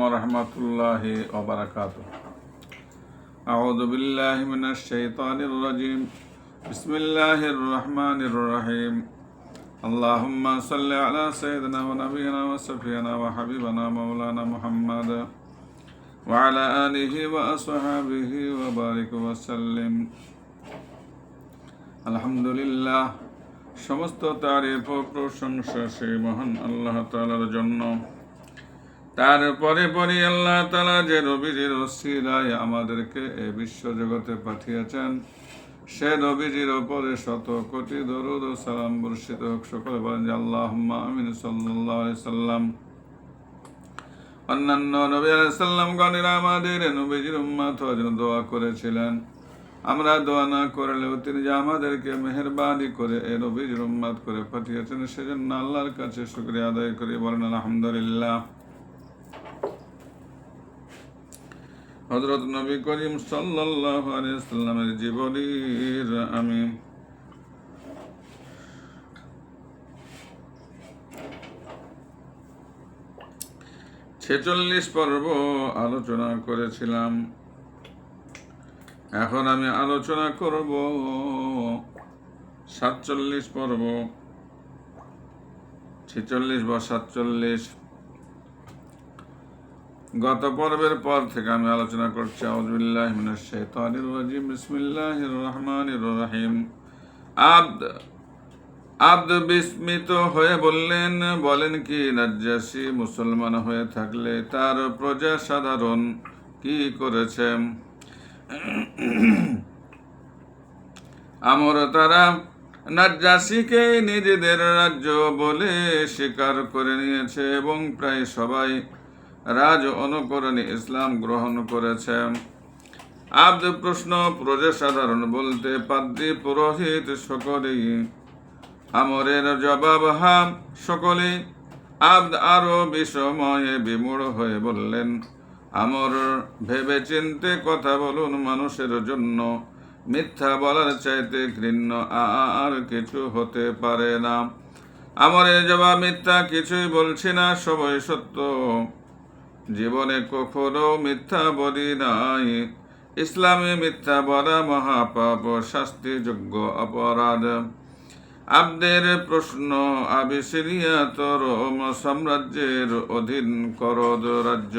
ورحمة الله وبركاته. أعوذ بالله من الشيطان الرجيم. بسم الله الرحمن الرحيم. اللهم صل على سيدنا ونبينا وشفيعنا وحبيبنا مولانا محمد وعلى آله وأصحابه وبارك وسلم. আলহামদুলিল্লাহ, সমস্ত তারিফ ও প্রশংসা সেই মহান আল্লাহ তাআলার জন্য। তারপরে পরে আল্লাহ তাআলা যে নবীজির ওসিলায় আমাদেরকে এই বিশ্ব জগতে পাঠিয়েছেন, সে নবীজির ওপরে শত কোটি দরুদ ও সালাম বর্ষিত হোক। সকলে বলেন যে আল্লাহুম্মা আমিন সাল্লাল্লাহু আলাইহি সাল্লাম। অন্যান্য নবী আলাইহিস সালাম গণেরা আমাদের নবীজির উম্মত হওয়ার জন্য দোয়া করেছিলেন। আমরা দোয়া না করলেও তিনি যে আমাদেরকে মেহেরবানি করে এই নবীজির উম্মত করে পাঠিয়েছেন, সেজন্য আল্লাহর কাছে শুকরিয়া আদায় করি। বলেন আলহামদুলিল্লাহ। হযরত নবী করিম সাল্লাল্লাহু আলাইহি ওয়াসাল্লামের জীবনীর আমি 46 পর্ব আলোচনা করেছিলাম। এখন আমি আলোচনা করব 47 পর্ব, 46 বা 47। গত পর্বের পর থেকে আমি আলোচনা করছি। আউযু বিল্লাহি মিনাশ শাইতানির রাজিম। বিসমিল্লাহির রহমানির রহিম। আব্দ বিস্মিত হয়ে বলেন কি নাজ্জাশী মুসলমান হয়ে থাকলে তার প্রজা সাধারণ কি করেছে? তারা নাজ্জাশীকে নিজেদের রাজ্য বলে স্বীকার করে নিয়েছে এবং প্রায় সবাই রাজ অনুকরণে ইসলাম গ্রহণ করেছে। আব্দ প্রশ্ন, প্রজা সাধারণ বলতে পাদ্রী, পুরোহিত সকলেই। আমরের জবাব হা, সকলেই। আব্দ আরো বিষময়ে বিমূঢ় হয়ে বললেন, আমর ভেবে চিনতে কথা বলুন, মানুষের জন্য মিথ্যা বলার চাইতে ঘৃণ্য আর কিছু হতে পারে না। আমরের জবাব, মিথ্যা কিছুই বলছি না, সবই সত্য। জীবনে কখনো মিথ্যা বলি নাই। ইসলামে মিথ্যা বলা মহাপাপ, শাস্তিযোগ্য অপরাধ। আব্দের প্রশ্ন, আবিসিনিয়া তো রোম সাম্রাজ্যের অধীন করদ রাজ্য।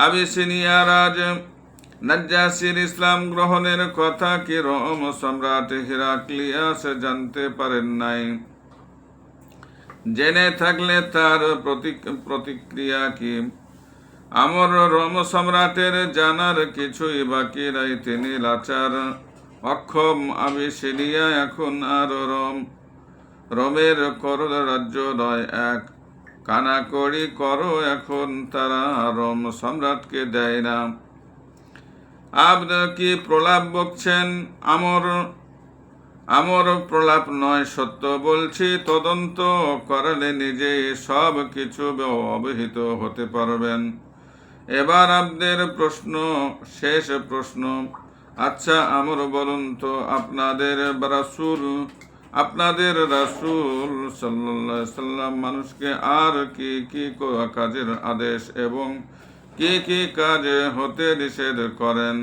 আবিসিনিয়া রাজ নাজ্জাশীর ইসলাম গ্রহণের কথা কি রোম সম্রাট হিরাক্লিয়াস জানতে পারেন নাই? জেনে থাকলে তার প্রতিক্রিয়া কি? আমর রোম সম্রাটের জানার কিছুই বাকি নাই। তিনি লাচার, অক্ষম। আবিসিনিয়া এখন আর রোমের করদ রাজ্য নয়, এক কানাকড়ি করো এখন তারা রোম সম্রাটকে দেয় না। আব্দ কি প্রলাপ বকছেন? আমর প্রলাপ নয়, সত্য বলছি। তদন্ত করালে নিজেই সব কিছু অবহিত হতে পারবেন। এবার আব্দের প্রশ্ন, শেষ প্রশ্ন। আচ্ছা আমর বলুন তো, আপনাদের রাসূল সাল্লাল্লাহু আলাইহি সাল্লাম মানুষকে আর কি কি কাজের আদেশ এবং কি কি কাজ হতে নিষেধ করেন?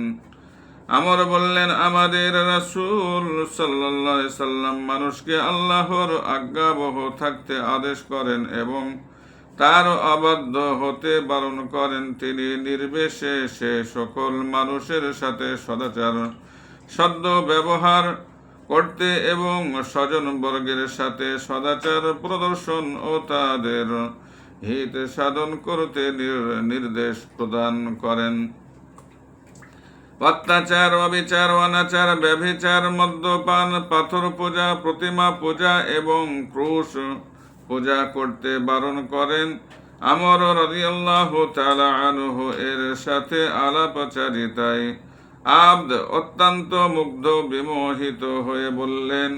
আমর বললেন, আমাদের রাসূল সাল্লাল্লাহু আলাইহি সাল্লাম মানুষকে আল্লাহর আজ্ঞাবহ থাকতে আদেশ করেন এবং তার অবাধ্য হতে বারণ করেন। তিনি নির্বিশেষে সকল মানুষের সাথে সদাচার সদ্য ব্যবহার করতে এবং স্বজনবর্গের সাথে সদাচার প্রদর্শন ও তাদের হিত সাধন করতে নির্দেশ প্রদান করেন। অত্যাচার, অবিচার, অনাচার, ব্যভিচার, মদ্যপান, পাথর পূজা, প্রতিমা পূজা এবং ক্রুশ পূজা করতে বারণ করেন। আমর রাদিয়াল্লাহু তাআলা আনহু এর সাথে আলাপচারিতায় আব্দ অত্যন্ত মুগ্ধ, বিমোহিত হয়ে বললেন,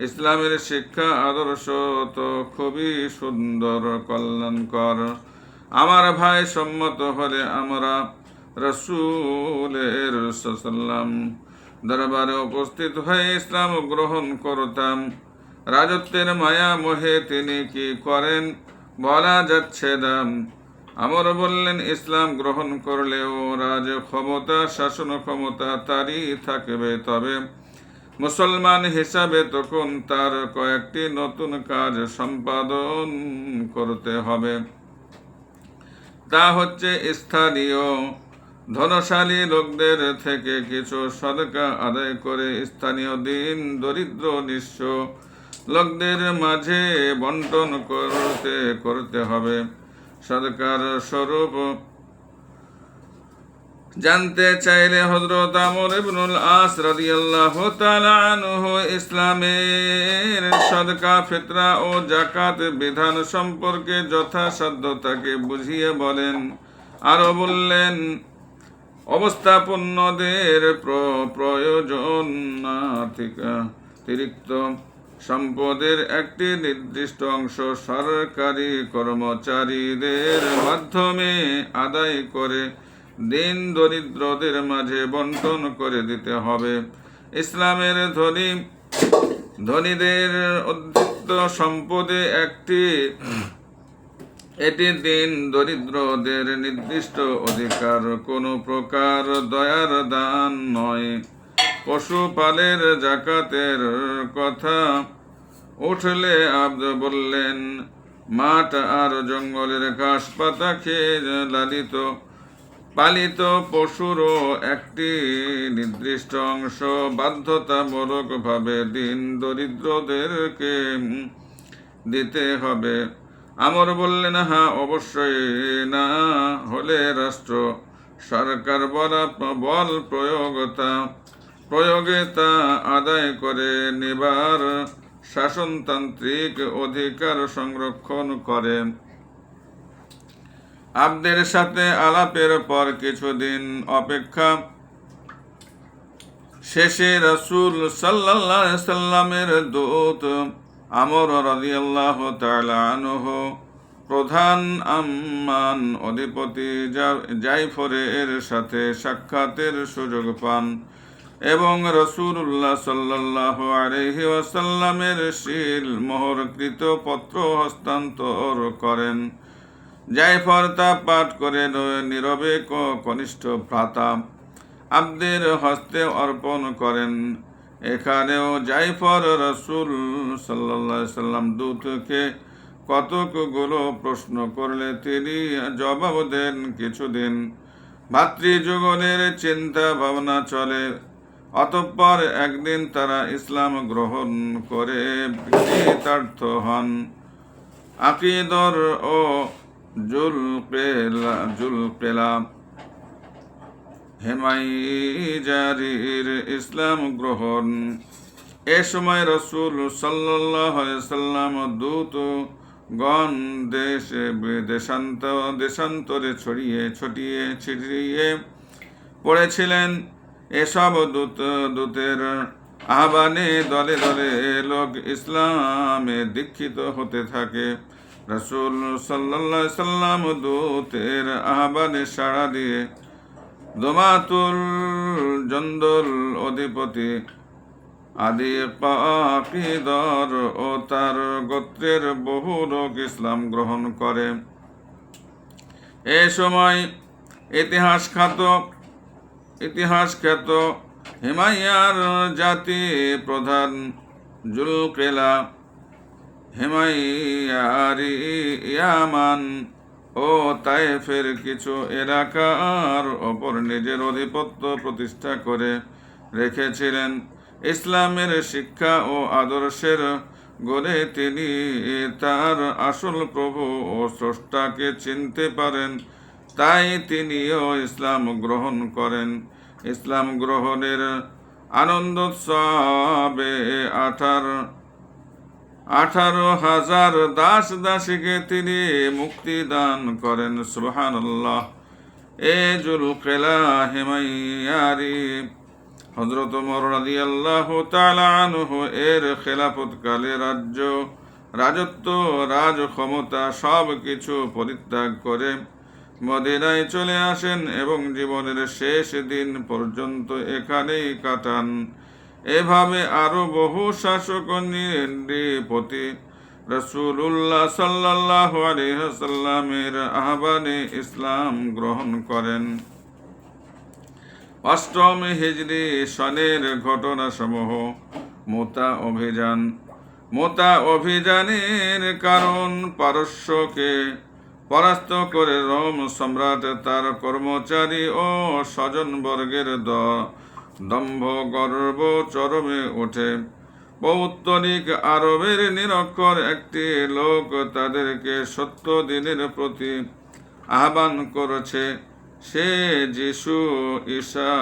ইসলামের শিক্ষা আদর্শ তো খুবই সুন্দর, কল্যাণকর। আমার ভাই সম্মত হলে আমরা রাসূলের সাল্লাল্লাহু দরবারে উপস্থিত হয়ে ইসলাম গ্রহণ করতাম। রাজত্বের মায়া মোহে তিনি কি করেন বলা যাচ্ছে না। আমর বললেন, ইসলাম গ্রহণ করলেও রাজ ক্ষমতা, শাসন ক্ষমতা তারই থাকবে, তবে মুসলমান হিসাবে তখন তার কয়েকটি নতুন কাজ সম্পাদন করতে হবে। তা হচ্ছে, স্থানীয় ধনশালী লোকদের থেকে কিছু সদকা আদায় করে স্থানীয় দিন দরিদ্র নিঃস্ব লোকদের মাঝে বন্টন করতে হবে। সদকার স্বরূপ জানতে চাইলে হযরত আমর ইবনুল আস রাদিয়াল্লাহু তাআলা আনহু ইসলামের সদকা, ফিতরা ও যাকাত বিধান সম্পর্কে যথাসাধ্য তাকে বুঝিয়ে বলেন। আরো বললেন, অবস্থাপন্নদের প্রয়োজন অতিরিক্ত সম্পদের একটি নির্দিষ্ট অংশ সরকারি কর্মচারীদের মাধ্যমে আদায় করে দিন দরিদ্রদের মাঝে বন্টন করে দিতে হবে। ইসলামের ধনীদের অর্জিত সম্পদে এটি দিন দরিদ্রদের নির্দিষ্ট অধিকার, কোনো প্রকার দয়ার দান নয়। পশুপালের যাকাতের কথা উঠলে আব্দ বললেন, মাঠ আর জঙ্গলের ঘাস পাতা খেয়ে পালিত পশুরও একটি নির্দিষ্ট অংশ বাধ্যতামূলকভাবে দিন দরিদ্রদেরকে দিতে হবে। আমর বললেন, হ্যাঁ, অবশ্যই, না হলে রাষ্ট্র সরকার বল প্রয়োগে তা আদায় করে নেবার শাসনতান্ত্রিক অধিকার সংরক্ষণ করে। আব্দের সাথে আলাপের পর কিছুদিন অপেক্ষা শেষে রাসূল সাল্লাল্লাহু আলাইহি সাল্লামের দূত আমর রাদিয়াল্লাহু তাআলা আনহু প্রধান আম্মান অধিপতি জাইফরের সাথে সাক্ষাতের সুযোগ পান এবং রাসূলুল্লাহ সাল্লাল্লাহু আলাইহি ওয়াসাল্লামের সিল মোহরকৃত পত্র হস্তান্তর করেন। জাইফর তা পাঠ করে নীরবে কনিষ্ঠ ভ্রাতা আব্দের হস্তে অর্পণ করেন। এখানেও জাইফর রাসূল সাল্লাল্লাহু আলাইহি সাল্লাম দূতকে কতকগুলো প্রশ্ন করলে তিনি জবাব দেন। কিছুদিন ভাতৃযুগলের চিন্তা ভাবনা চলে। অতঃপর একদিন তারা ইসলাম গ্রহণ করে কৃতার্থ হন। আকিদর ও জুলকেলা হেমাইজারির ইসলাম গ্রহণ। এ সময় রাসূল সাল্লাল্লাহু আলাইহি সাল্লাম দূতগণ দেশান্তরে ছড়িয়ে পড়েছিলেন। এসব দূতের আহ্বানে দলে দলে লোক ইসলামে দীক্ষিত হতে থাকে। রাসূল সাল্লাল্লাহু আলাইহি সাল্লাম দূতের আহ্বানে সাড়া দিয়ে দমাতুল জন্দল অধিপতি আদি আকিদর ও তার গোত্রের বহু লোক ইসলাম গ্রহণ করে। এ সময় ইতিহাসখ্যাত হেমাইয়ার জাতি প্রধান জুলকেলা ইয়ামান ও তায়েফের কিছু এলাকার ওপর নিজের আধিপত্য প্রতিষ্ঠা করে রেখেছিলেন। ইসলামের শিক্ষা ও আদর্শের গড়ে তিনি তার আসল প্রভু ও স্রষ্টাকে চিনতে পারেন। তাই তিনিও ইসলাম গ্রহণ করেন। ইসলাম গ্রহণের আনন্দোৎসবে 18,000 দাস দাসীকে তিনি মুক্তি দান করেন। সুবহানাল্লাহ। এ জুলকেলা হেমাইয়ারি হযরত ওমর রাদিয়াল্লাহু তাআলা আনহু এর খেলাফতকালে রাজত্ব রাজ ক্ষমতা সব কিছু পরিত্যাগ করে মদিনায় চলে আসেন এবং জীবনের শেষ দিন পর্যন্ত এখানেই কাটান। এভাবে আরো বহু শাসক নৃপতি রাসূলুল্লাহ সাল্লাল্লাহু আলাইহি ওয়াসাল্লামের আহ্বানে ইসলাম গ্রহণ করেন। অষ্টম হিজরি সনের ঘটনাসমূহ। মুতা অভিযান। মুতা অভিযানের কারণ পারস্যকে পরাস্ত করে রোম সম্রাট তার কর্মচারী ও স্বজনবর্গের দম্ভ গর্ব চরমে ওঠে। পৌত্তলিক আরবের নিরক্ষর একটি লোক তাদেরকে সত্য দিনের প্রতি আহ্বান করেছে। সে যিশু ঈসা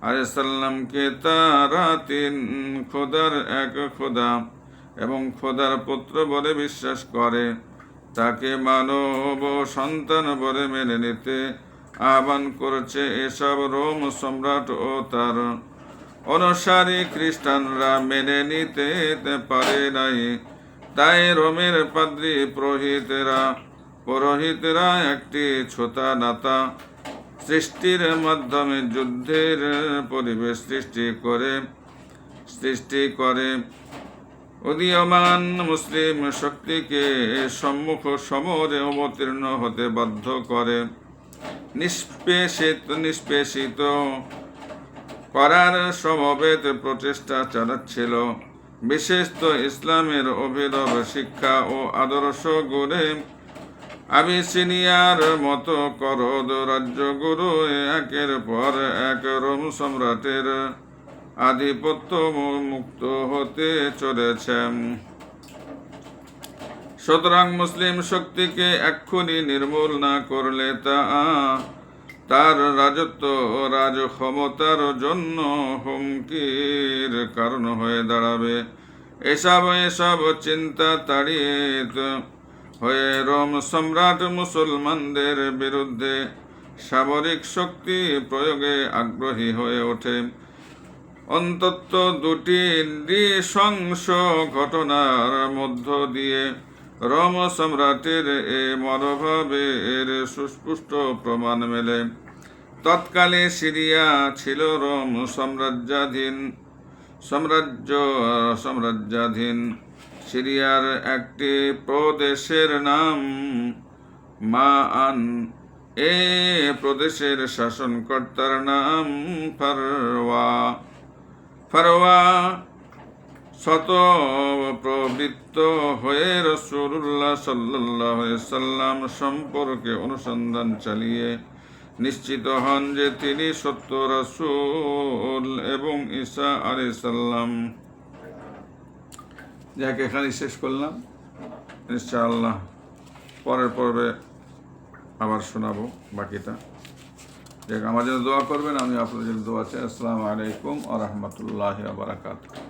আলাইহিসসালামকে তারা তিন খোদার এক খোদা এবং খোদার পুত্র বলে বিশ্বাস করে। তাকে মানব সন্তান বলে মেনে নিতে আহ্বান করেছে। এসব রোম সম্রাট ও তার অনুসারী খ্রিস্টানরা মেনে নিতে পারে নাই। তাই রোমের পাদ্রী পুরোহিতেরা একটি ছোটা নাতা সৃষ্টির মাধ্যমে যুদ্ধের পরিবেশ সৃষ্টি করে উদীয়মান মুসলিম শক্তিকে সম্মুখ সমরে অবতীর্ণ হতে বাধ্য করে। নিষ্পেষিত করার সমবেত প্রচেষ্টা চালাচ্ছিল। বিশেষত ইসলামের অভিনব শিক্ষা ও আদর্শ গড়ে আবিসিনিয়ার মতো করদ রাজ্যগুলো একের পর এক রোম সম্রাটের আধিপত্য মুক্ত হতে চলেছে। সুতরাং মুসলিম শক্তিকে এক্ষুনি নির্মূল না করলে তার রাজত্ব ও রাজ ক্ষমতার জন্য হুমকির কারণ হয়ে দাঁড়াবে। এসব চিন্তা তাড়িয়ে হয়ে রোম সম্রাট মুসলমানদের বিরুদ্ধে সামরিক শক্তি প্রয়োগে আগ্রহী হয়ে ওঠে। অন্তত দুটি নৃশংস ঘটনার মধ্য দিয়ে রোম সম্রাটের এ মনোভাবের সুস্পষ্ট প্রমাণ মেলে। তৎকালে সিরিয়া ছিল রোম সাম্রাজ্যাধীন। সিরিয়ার একটি প্রদেশের নাম মাআন। এ প্রদেশের শাসনকর্তার নাম ফারওয়া প্রবৃত্ত হয়ে রাসূলুল্লাহ সাল্লাল্লাহু আলাইহি ওয়াসাল্লাম সম্পর্কে অনুসন্ধান চালিয়ে নিশ্চিত হন যে তিনি সত্য রাসূল এবং ঈসা আলাইহিস সালাম। যাকে এখানে শেষ করলাম, ইনশাআল্লাহ পরের পর্বে আবার শোনাবো বাকিটা। যাক, আমার জন্য দোয়া করবেন, আমি আপনাদের জন্য দোয়া চাই। আসসালামু আলাইকুম ওয়া রাহমাতুল্লাহি ওয়া বারাকাতুহু।